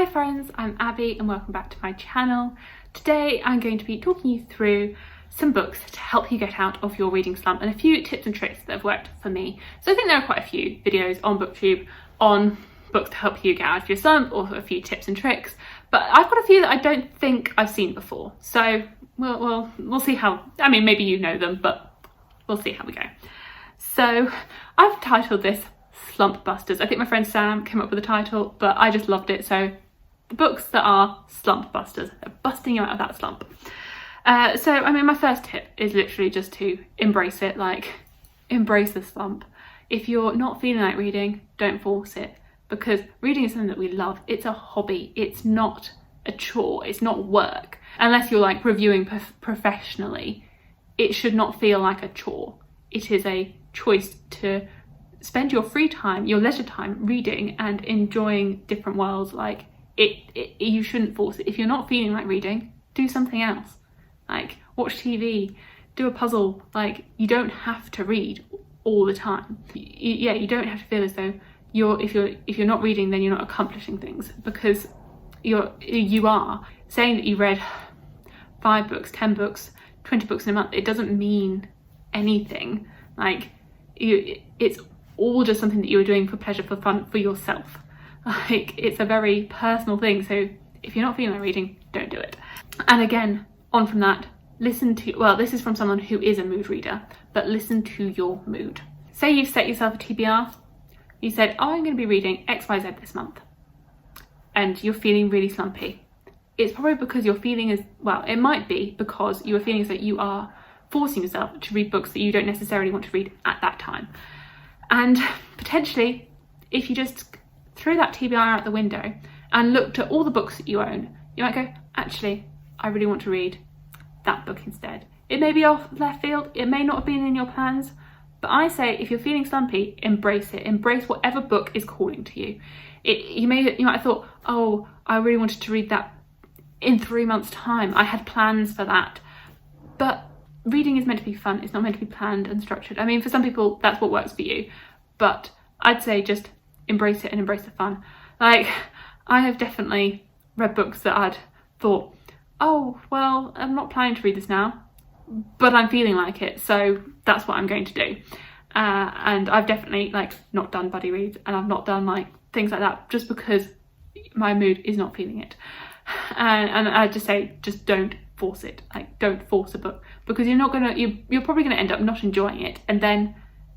Hi friends, I'm Abby and welcome back to my channel. Today I'm going to be talking you through some books to help you get out of your reading slump and a few tips and tricks that have worked for me. So I think there are quite a few videos on BookTube on books to help you get out of your slump, or a few tips and tricks, but I've got a few that I don't think I've seen before. So we'll see how, I mean, maybe you know them, but we'll see how we go. So I've titled this Slump-Busters. I think my friend Sam came up with the title, but I just loved it. So the books that are slump-busters, they're busting you out of that slump. So I mean, my first tip is literally just to embrace it, like embrace the slump. If you're not feeling like reading, don't force it, because reading is something that we love. It's a hobby. It's not a chore. It's not work. Unless you're like reviewing professionally, it should not feel like a chore. It is a choice to spend your free time, your leisure time, reading and enjoying different worlds. Like you shouldn't force it. If you're not feeling like reading, do something else. Like watch TV, do a puzzle. Like you don't have to read all the time. You don't have to feel as though if you're not reading, then you're not accomplishing things, because you are. Saying that you read 5 books, 10 books, 20 books in a month, it doesn't mean anything. Like it's all just something that you are doing for pleasure, for fun, for yourself. Like it's a very personal thing. So if you're not feeling like reading, don't do it. And again, on from that, listen to, well, this is from someone who is a mood reader, but listen to your mood. Say you've set yourself a TBR. You said, oh, I'm going to be reading XYZ this month, and you're feeling really slumpy. It's probably because you're feeling as, well, it might be because you are feeling as though you are forcing yourself to read books that you don't necessarily want to read at that time. And potentially, if you just threw that TBR out the window and looked at all the books that you own, you might go, actually, I really want to read that book instead. It may be off left field, it may not have been in your plans, but I say if you're feeling slumpy, embrace it. Embrace whatever book is calling to you. You might have thought, oh, I really wanted to read that in 3 months' time. I had plans for that. But reading is meant to be fun. It's not meant to be planned and structured. I mean, for some people, that's what works for you. But I'd say just embrace it and embrace the fun. Like, I have definitely read books that I'd thought, oh, well, I'm not planning to read this now, but I'm feeling like it, so that's what I'm going to do. And I've definitely like not done buddy reads, and I've not done like things like that just because my mood is not feeling it. And I just say, just don't force it. Like, don't force a book, because you're probably gonna end up not enjoying it. And then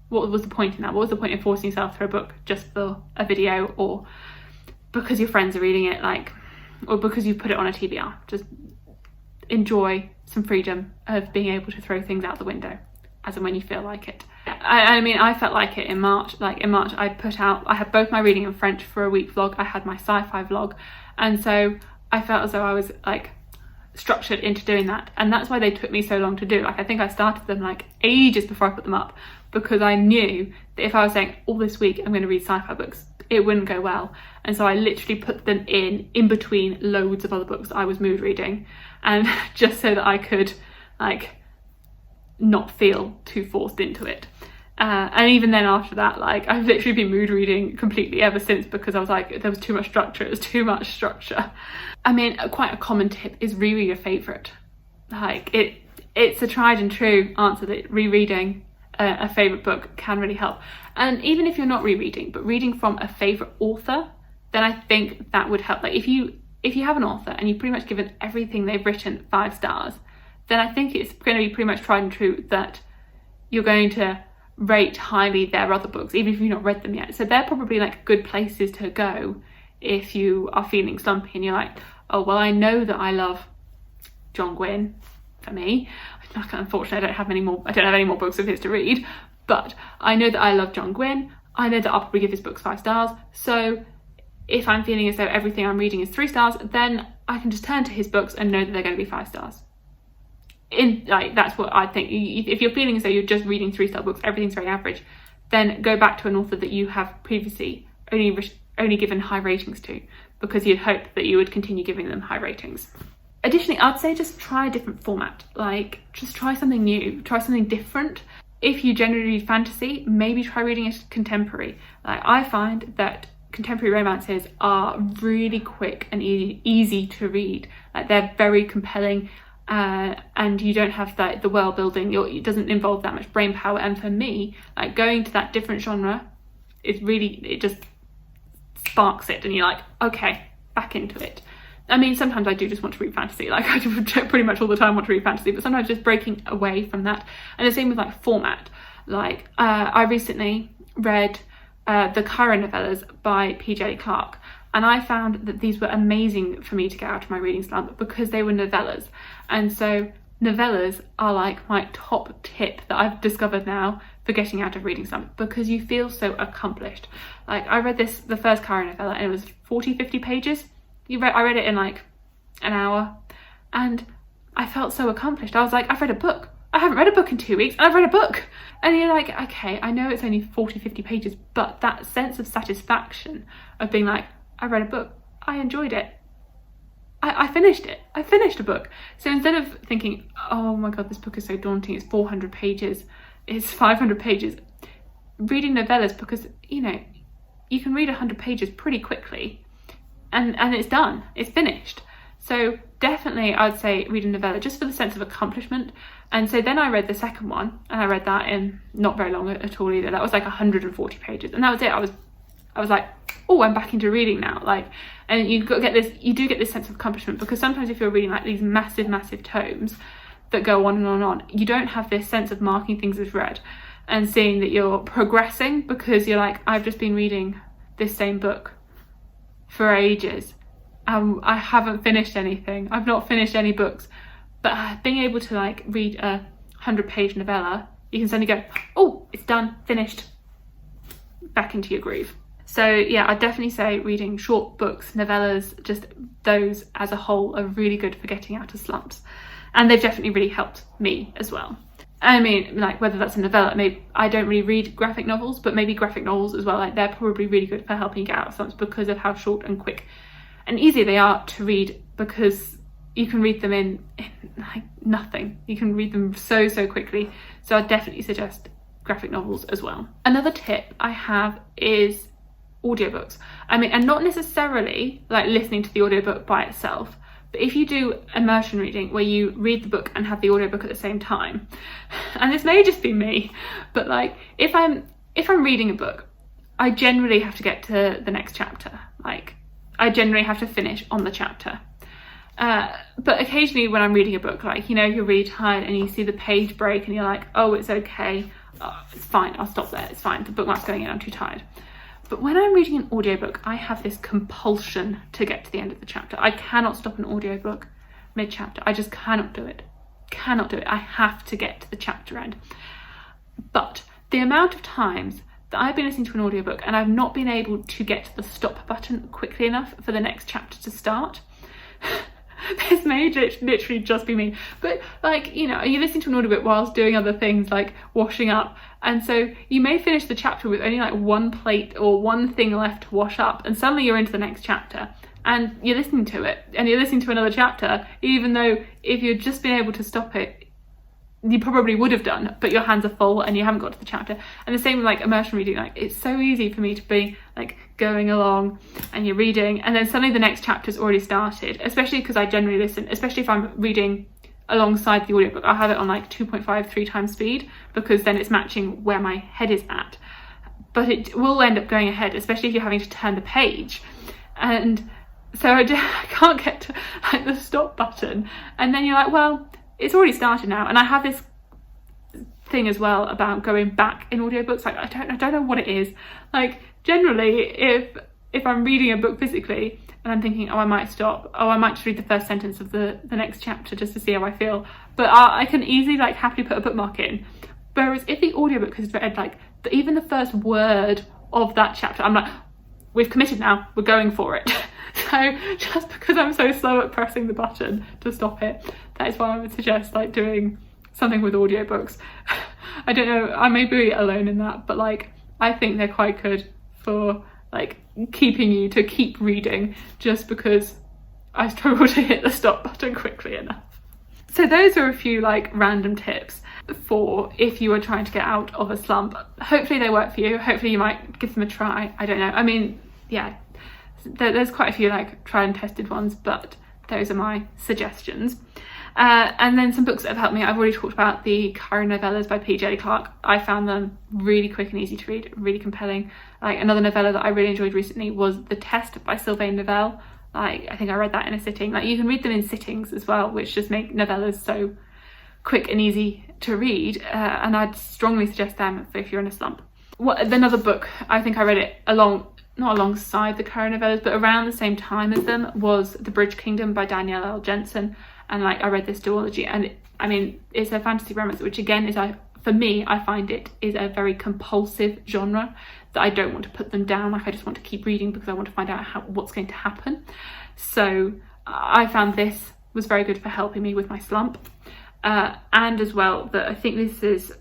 what was the point in that? What was the point in forcing yourself through a book just for a video, or because your friends are reading it, like, or because you put it on a TBR? Just enjoy some freedom of being able to throw things out the window as and when you feel like it. I mean, I felt like it in March. Like in March, I had both my reading in French for a week vlog, I had my sci-fi vlog, and so I felt as though I was like structured into doing that, and that's why they took me so long to do. Like, I think I started them like ages before I put them up, because I knew that if I was saying all this week I'm going to read sci-fi books, it wouldn't go well. And so I literally put them in between loads of other books that I was mood reading, and just so that I could like not feel too forced into it. And even then after that, like, I've literally been mood reading completely ever since, because I was like, there was too much structure. It was too much structure. I mean, quite a common tip is reread your favourite. Like, it's a tried and true answer that rereading a favourite book can really help. And even if you're not rereading, but reading from a favourite author, then I think that would help. Like, if you have an author and you've pretty much given everything they've written 5 stars, then I think it's going to be pretty much tried and true that you're going to rate highly their other books, even if you've not read them yet. So they're probably like good places to go if you are feeling slumpy and you're like, oh, well, I know that I love John Gwynne. For me, unfortunately, I don't have any more books of his to read, but I know that I love John Gwynne. I know that I'll probably give his books 5 stars. So if I'm feeling as though everything I'm reading is 3 stars, then I can just turn to his books and know that they're going to be 5 stars. That's what I think. If you're feeling as though you're just reading 3-star books, everything's very average, then go back to an author that you have previously only given high ratings to, because you'd hope that you would continue giving them high ratings. Additionally, I'd say just try a different format. Like, just try something new, try something different. If you generally read fantasy, maybe try reading a contemporary. Like, I find that contemporary romances are really quick and easy to read. Like, they're very compelling, and you don't have the world building. It doesn't involve that much brain power. And for me, like, going to that different genre is really, it just sparks it, and you're like, okay, back into it. I mean, sometimes I do just want to read fantasy. Like, I do pretty much all the time want to read fantasy, but sometimes just breaking away from that. And the same with like format. Like, I recently read the Current novellas by PJ Clark, and I found that these were amazing for me to get out of my reading slump because they were novellas. And so novellas are like my top tip that I've discovered now for getting out of reading slump, because you feel so accomplished. Like, I read the first Current novella, and it was 40-50 pages. I read it in like an hour, and I felt so accomplished. I was like, I've read a book. I haven't read a book in 2 weeks, and I've read a book. And you're like, okay, I know it's only 40-50 pages, but that sense of satisfaction of being like, I read a book, I enjoyed it, I finished it, I finished a book. So instead of thinking, oh my god, this book is so daunting, it's 400 pages, it's 500 pages, reading novellas, because, you know, you can read 100 pages pretty quickly, and it's done, it's finished. So definitely I'd say read a novella just for the sense of accomplishment. And so then I read the second one, and I read that in not very long at all either. That was like 140 pages, and that was it. I was like, oh, I'm back into reading now. Like, and you do get this sense of accomplishment, because sometimes if you're reading like these massive tomes that go on and on, you don't have this sense of marking things as read and seeing that you're progressing, because you're like, I've just been reading this same book for ages. I haven't finished anything. I've not finished any books. But being able to like read a 100-page novella, you can suddenly go, oh, it's done, finished, back into your groove. So yeah, I'd definitely say reading short books, novellas, just those as a whole are really good for getting out of slumps. And they've definitely really helped me as well. I mean, like, whether that's a novella, maybe I don't really read graphic novels, but maybe graphic novels as well, like, they're probably really good for helping you get out of slumps because of how short and quick and easy they are to read, because you can read them in like nothing. You can read them so quickly. So I'd definitely suggest graphic novels as well. Another tip I have is audiobooks. I mean, and not necessarily like listening to the audiobook by itself, but if you do immersion reading where you read the book and have the audiobook at the same time, and this may just be me, but like if I'm reading a book, I generally have to get to the next chapter. Like, I generally have to finish on the chapter. But occasionally when I'm reading a book, like, you know, you're really tired and you see the page break and you're like, oh, it's okay, it's fine, I'll stop there, it's fine, the bookmark's going in, I'm too tired. But when I'm reading an audiobook, I have this compulsion to get to the end of the chapter. I cannot stop an audiobook mid-chapter. I just cannot do it. I have to get to the chapter end. But the amount of times that I've been listening to an audiobook and I've not been able to get to the stop button quickly enough for the next chapter to start, this may literally just be me, but like, you know, you're listening to an audiobook whilst doing other things like washing up, and so you may finish the chapter with only like one plate or one thing left to wash up, and suddenly you're into the next chapter and you're listening to it and you're listening to another chapter, even though if you'd just been able to stop it, you probably would have done, but your hands are full and you haven't got to the chapter. And the same with like immersion reading. Like, it's so easy for me to be like going along and you're reading and then suddenly the next chapter's already started, especially because I generally listen, especially if I'm reading alongside the audiobook. I'll have it on like 2.5-3 times speed, because then it's matching where my head is at, but it will end up going ahead, especially if you're having to turn the page. And so I can't get to like the stop button, and then you're like, well, it's already started now. And I have this thing as well about going back in audiobooks. Like, I don't know what it is. Like, generally, if I'm reading a book physically and I'm thinking, oh, I might stop, oh, I might just read the first sentence of the next chapter just to see how I feel, but I can easily like happily put a bookmark in. Whereas if the audiobook has read like even the first word of that chapter, I'm like, we've committed now, we're going for it. So just because I'm so slow at pressing the button to stop it, that is why I would suggest like doing something with audiobooks. I don't know, I may be alone in that, but like I think they're quite good for like keeping you to keep reading, just because I struggle to hit the stop button quickly enough. So those are a few like random tips for if you are trying to get out of a slump. Hopefully they work for you. Hopefully you might give them a try. I don't know. I mean, yeah, there's quite a few like tried and tested ones, but those are my suggestions. And then some books that have helped me. I've already talked about the Cairo novellas by P.J. Clarke. I found them really quick and easy to read, really compelling. Like another novella that I really enjoyed recently was The Test by Sylvain Novelle. Like I think I read that in a sitting. Like you can read them in sittings as well, which just make novellas so quick and easy to read. And I'd strongly suggest them if you're in a slump. Another book, I think I read it not alongside the Cairo novellas, but around the same time as them, was The Bridge Kingdom by Danielle L. Jensen. And like I read this duology, and it's a fantasy romance, which again is, for me, I find it is a very compulsive genre that I don't want to put them down. Like I just want to keep reading because I want to find out what's going to happen. So I found this was very good for helping me with my slump, and as well that I think this is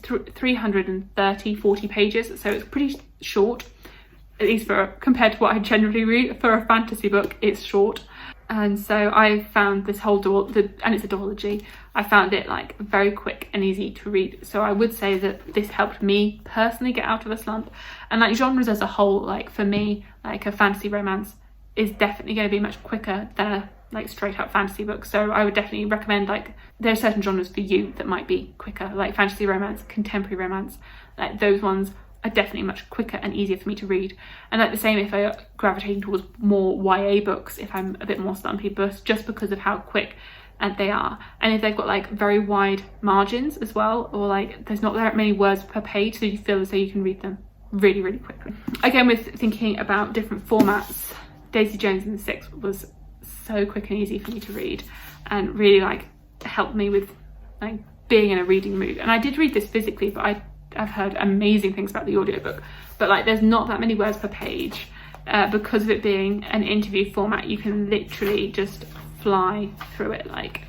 40 pages, so it's pretty short, at least compared to what I generally read. For a fantasy book, it's short. And so I found this whole and it's a duology, I found it like very quick and easy to read. So I would say that this helped me personally get out of a slump. And like genres as a whole, like for me, like a fantasy romance is definitely going to be much quicker than a like straight up fantasy book. So I would definitely recommend, like there are certain genres for you that might be quicker, like fantasy romance, contemporary romance, like those ones are definitely much quicker and easier for me to read. And like the same if I gravitate towards more YA books, if I'm a bit more slumpy, but just because of how quick they are. And if they've got like very wide margins as well, or like there's not that many words per page, so you feel as though you can read them really, really quickly. Again, with thinking about different formats, Daisy Jones and the Six was so quick and easy for me to read, and really like helped me with like being in a reading mood. And I did read this physically, but I've heard amazing things about the audiobook, but like there's not that many words per page. Because of it being an interview format, you can literally just fly through it. Like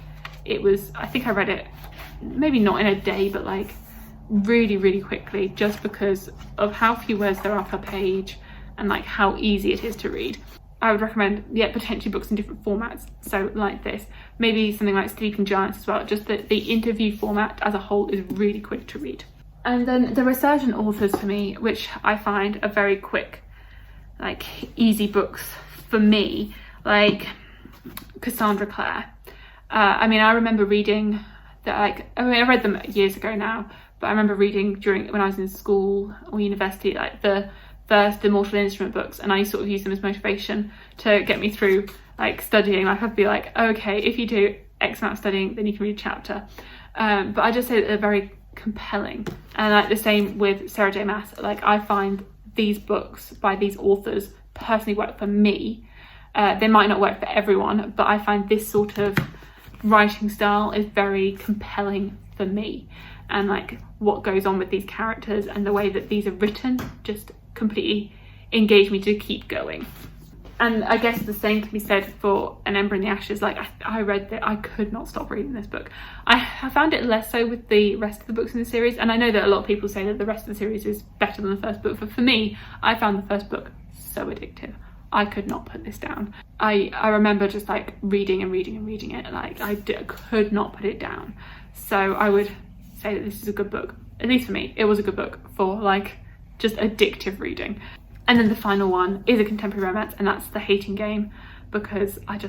it was, I think I read it maybe not in a day, but like really, really quickly, just because of how few words there are per page and like how easy it is to read. I would recommend, potentially books in different formats. So like this, maybe something like Sleeping Giants as well. Just that the interview format as a whole is really quick to read. And then the resurgent authors for me, which I find are very quick, like easy books for me, like Cassandra Clare. I remember reading that, I read them years ago now, but I remember reading when I was in school or university, like the first Immortal Instrument books, and I sort of used them as motivation to get me through like studying. Like I'd be like, okay, if you do X amount of studying, then you can read a chapter. But I just say that they're very compelling. And like the same with Sarah J Maas, like I find these books by these authors personally work for me. They might not work for everyone, but I find this sort of writing style is very compelling for me, and like what goes on with these characters and the way that these are written just completely engage me to keep going. And I guess the same can be said for An Ember in the Ashes. Like I read that, I could not stop reading this book. I found it less so with the rest of the books in the series, and I know that a lot of people say that the rest of the series is better than the first book, but for me, I found the first book so addictive. I could not put this down. I remember just like reading and reading and reading it, like could not put it down. So I would say that this is a good book, at least for me. It was a good book for like just addictive reading. And then the final one is a contemporary romance, and that's The Hating Game, because I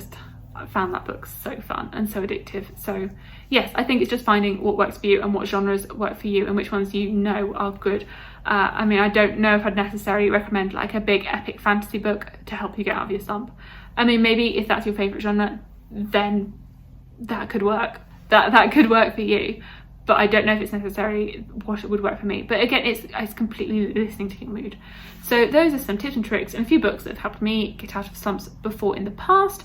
found that book so fun and so addictive. So yes, I think it's just finding what works for you and what genres work for you and which ones you know are good. I don't know if I'd necessarily recommend like a big epic fantasy book to help you get out of your slump. Maybe if that's your favourite genre, then that could work. That could work for you. But I don't know if it's necessarily what it would work for me. But again, it's completely listening to your mood. So those are some tips and tricks and a few books that have helped me get out of slumps before in the past.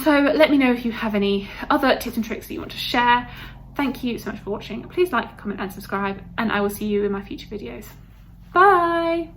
So let me know if you have any other tips and tricks that you want to share. Thank you so much for watching. Please like, comment and subscribe, and I will see you in my future videos. Bye!